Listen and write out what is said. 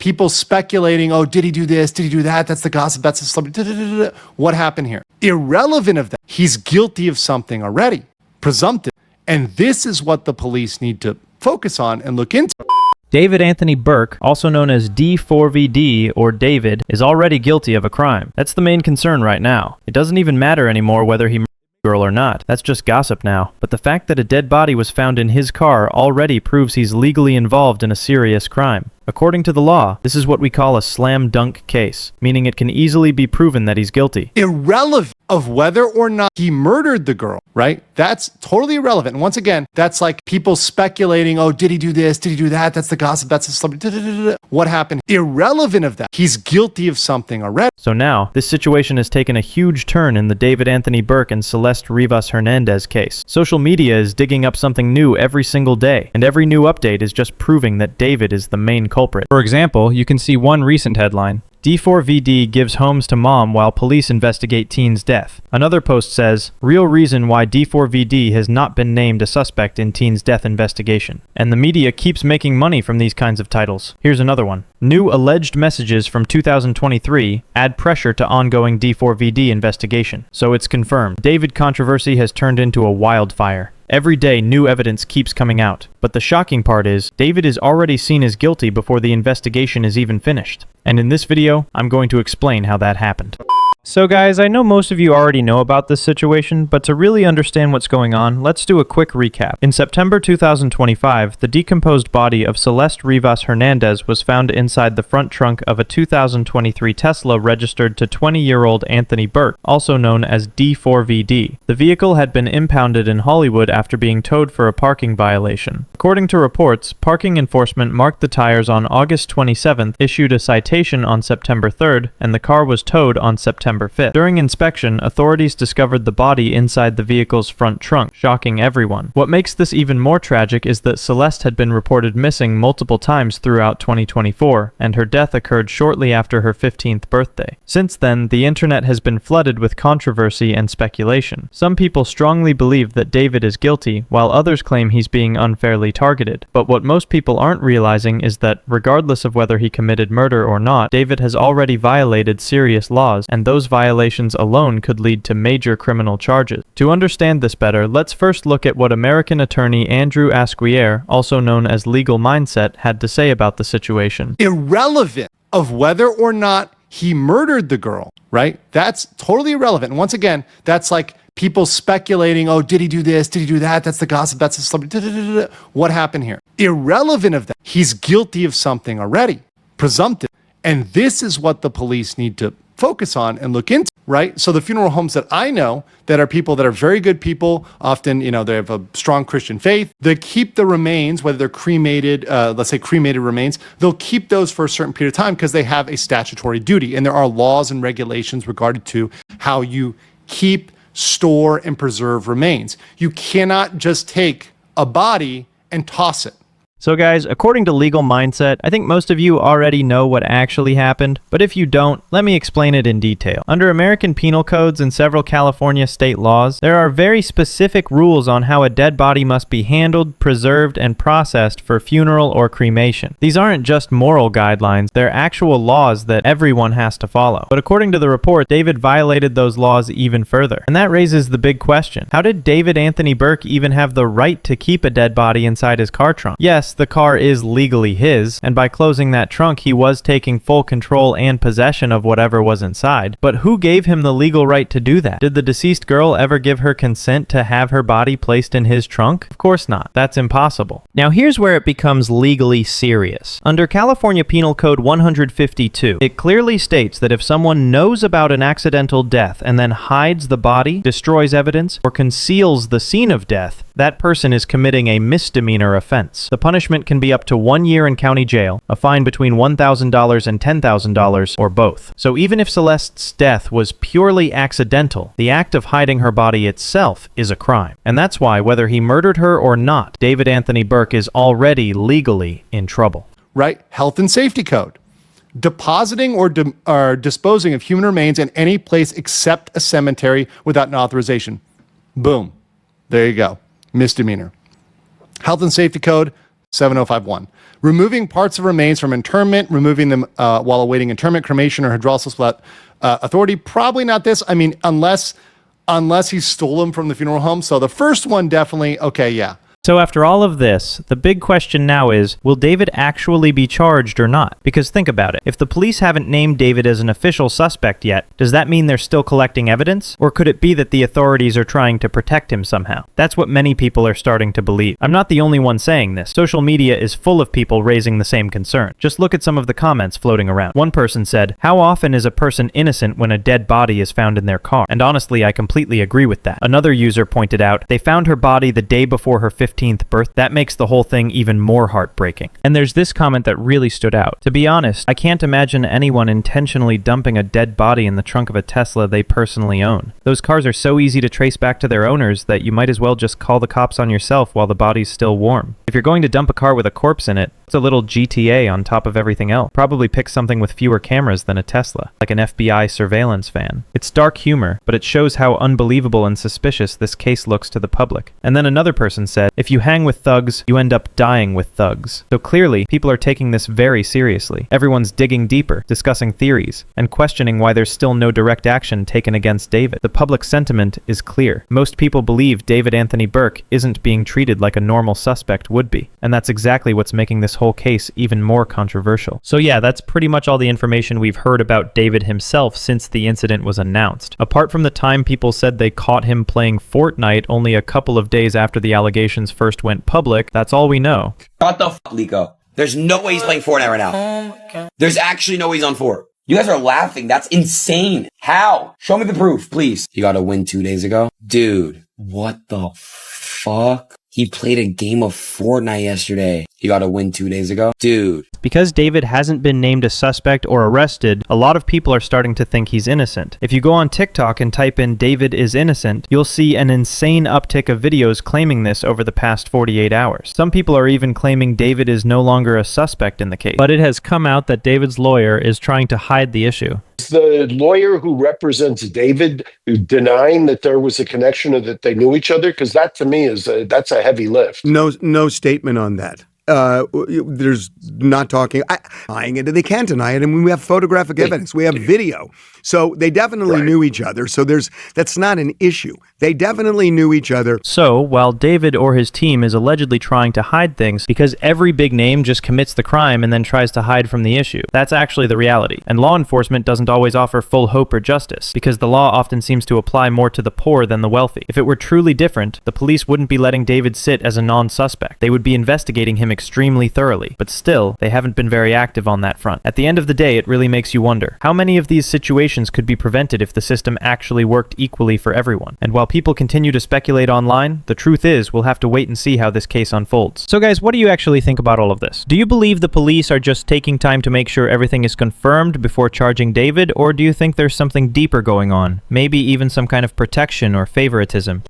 people speculating, oh, did he do this? Did he do that? That's the gossip. That's the celebrity. What happened here? Irrelevant of that. He's guilty of something already. Presumptive. And this is what the police need to focus on and look into. David Anthony Burke, also known as D4vd or David, is already guilty of a crime. That's the main concern right now. It doesn't even matter anymore whether he murdered the girl or not. That's just gossip now. But the fact that a dead body was found in his car already proves he's legally involved in a serious crime. According to the law, this is what we call a slam dunk case, meaning it can easily be proven that he's guilty. Irrelevant of whether or not he murdered the girl, right? That's totally irrelevant. And once again, that's like people speculating, oh, did he do this? Did he do that? That's the gossip. That's the celebrity. What happened? Irrelevant of that. He's guilty of something already. So now, this situation has taken a huge turn in the David Anthony Burke and Celeste Rivas Hernandez case. Social media is digging up something new every single day, and every new update is just proving that David is the main culprit. For example, you can see one recent headline. D4vd gives homes to mom while police investigate teen's death. Another post says, real reason why D4vd has not been named a suspect in teen's death investigation. And the media keeps making money from these kinds of titles. Here's another one. New alleged messages from 2023 add pressure to ongoing D4vd investigation. So it's confirmed. David controversy has turned into a wildfire. Every day, new evidence keeps coming out. But the shocking part is, David is already seen as guilty before the investigation is even finished. And in this video, I'm going to explain how that happened. So guys, I know most of you already know about this situation, but to really understand what's going on, let's do a quick recap. In September 2025, the decomposed body of Celeste Rivas Hernandez was found inside the front trunk of a 2023 Tesla registered to 20-year-old Anthony Burke, also known as D4vd. The vehicle had been impounded in Hollywood after being towed for a parking violation. According to reports, parking enforcement marked the tires on August 27th, issued a citation on September 3rd, and the car was towed on September 5th. During inspection, authorities discovered the body inside the vehicle's front trunk, shocking everyone. What makes this even more tragic is that Celeste had been reported missing multiple times throughout 2024, and her death occurred shortly after her 15th birthday. Since then, the internet has been flooded with controversy and speculation. Some people strongly believe that David is guilty, while others claim he's being unfairly targeted. But what most people aren't realizing is that, regardless of whether he committed murder or not, David has already violated serious laws, and those violations alone could lead to major criminal charges. To understand this better, let's first look at what American attorney Andrew Asquier, also known as Legal Mindset, had to say about the situation. Irrelevant of whether or not he murdered the girl, right? That's totally irrelevant. And once again, that's like people speculating, oh, did he do this? Did he do that? That's the gossip. That's the celebrity. What happened here? Irrelevant of that. He's guilty of something already. Presumptive. And this is what the police need to focus on and look into, right? So the funeral homes that I know that are people that are very good people, often, you know, they have a strong Christian faith, they keep the remains, whether they're cremated, let's say cremated remains, they'll keep those for a certain period of time because they have a statutory duty. And there are laws and regulations regarding to how you keep, store, and preserve remains. You cannot just take a body and toss it. So guys, according to Legal Mindset, I think most of you already know what actually happened, but if you don't, let me explain it in detail. Under American penal codes and several California state laws, there are very specific rules on how a dead body must be handled, preserved, and processed for funeral or cremation. These aren't just moral guidelines, they're actual laws that everyone has to follow. But according to the report, David violated those laws even further. And that raises the big question. How did David Anthony Burke even have the right to keep a dead body inside his car trunk? Yes, the car is legally his, and by closing that trunk, he was taking full control and possession of whatever was inside. But who gave him the legal right to do that? Did the deceased girl ever give her consent to have her body placed in his trunk? Of course not. That's impossible. Now here's where it becomes legally serious. Under California Penal Code 152, it clearly states that if someone knows about an accidental death and then hides the body, destroys evidence, or conceals the scene of death, that person is committing a misdemeanor offense. The punishment can be up to 1 year in county jail, a fine between $1,000 and $10,000, or both. So even if Celeste's death was purely accidental, the act of hiding her body itself is a crime. And that's why, whether he murdered her or not, David Anthony Burke is already legally in trouble. Right? Health and safety code. Depositing or disposing of human remains in any place except a cemetery without an authorization. Boom. There you go. Misdemeanor. Health and safety code, 7051. Removing parts of remains from internment, removing them while awaiting internment, cremation, or hydrolysis without authority. Probably not this. I mean, unless he stole them from the funeral home. So the first one, definitely, okay, yeah. So after all of this, the big question now is, will David actually be charged or not? Because think about it. If the police haven't named David as an official suspect yet, does that mean they're still collecting evidence? Or could it be that the authorities are trying to protect him somehow? That's what many people are starting to believe. I'm not the only one saying this. Social media is full of people raising the same concern. Just look at some of the comments floating around. One person said, "How often is a person innocent when a dead body is found in their car?" And honestly, I completely agree with that. Another user pointed out, "They found her body the day before her 15th birth." That makes the whole thing even more heartbreaking. And there's this comment that really stood out. To be honest, I can't imagine anyone intentionally dumping a dead body in the trunk of a Tesla they personally own. Those cars are so easy to trace back to their owners that you might as well just call the cops on yourself while the body's still warm. If you're going to dump a car with a corpse in it, it's a little GTA on top of everything else. Probably pick something with fewer cameras than a Tesla, like an FBI surveillance van. It's dark humor, but it shows how unbelievable and suspicious this case looks to the public. And then another person said, "If you hang with thugs, you end up dying with thugs." So clearly, people are taking this very seriously. Everyone's digging deeper, discussing theories, and questioning why there's still no direct action taken against David. The public sentiment is clear. Most people believe David Anthony Burke isn't being treated like a normal suspect would be, and that's exactly what's making this whole case even more controversial. So yeah, that's pretty much all the information we've heard about David himself since the incident was announced. Apart from the time people said they caught him playing Fortnite only a couple of days after the allegations first went public, that's all we know. What the f***, Lico? There's no way he's playing Fortnite right now. There's actually no way he's on Fort. You guys are laughing. That's insane. How? Show me the proof, please. You got a win 2 days ago? Dude, what the fuck? He played a game of Fortnite yesterday. You got a win 2 days ago? Dude. Because David hasn't been named a suspect or arrested, a lot of people are starting to think he's innocent. If you go on TikTok and type in "David is innocent," you'll see an insane uptick of videos claiming this over the past 48 hours. Some people are even claiming David is no longer a suspect in the case. But it has come out that David's lawyer is trying to hide the issue. The lawyer who represents David denying that there was a connection or that they knew each other? Because that to me is that's a heavy lift. No statement on that. There's not talking, denying it, and they can't deny it. And we have photographic evidence. We have video. So they definitely knew each other. So that's not an issue. They definitely knew each other. So while David or his team is allegedly trying to hide things because every big name just commits the crime and then tries to hide from the issue, that's actually the reality. And law enforcement doesn't always offer full hope or justice because the law often seems to apply more to the poor than the wealthy. If it were truly different, the police wouldn't be letting David sit as a non-suspect. They would be investigating him extremely thoroughly. But still, they haven't been very active on that front. At the end of the day, it really makes you wonder, how many of these situations could be prevented if the system actually worked equally for everyone? And while people continue to speculate online, the truth is we'll have to wait and see how this case unfolds. So guys, what do you actually think about all of this? Do you believe the police are just taking time to make sure everything is confirmed before charging David, or do you think there's something deeper going on? Maybe even some kind of protection or favoritism?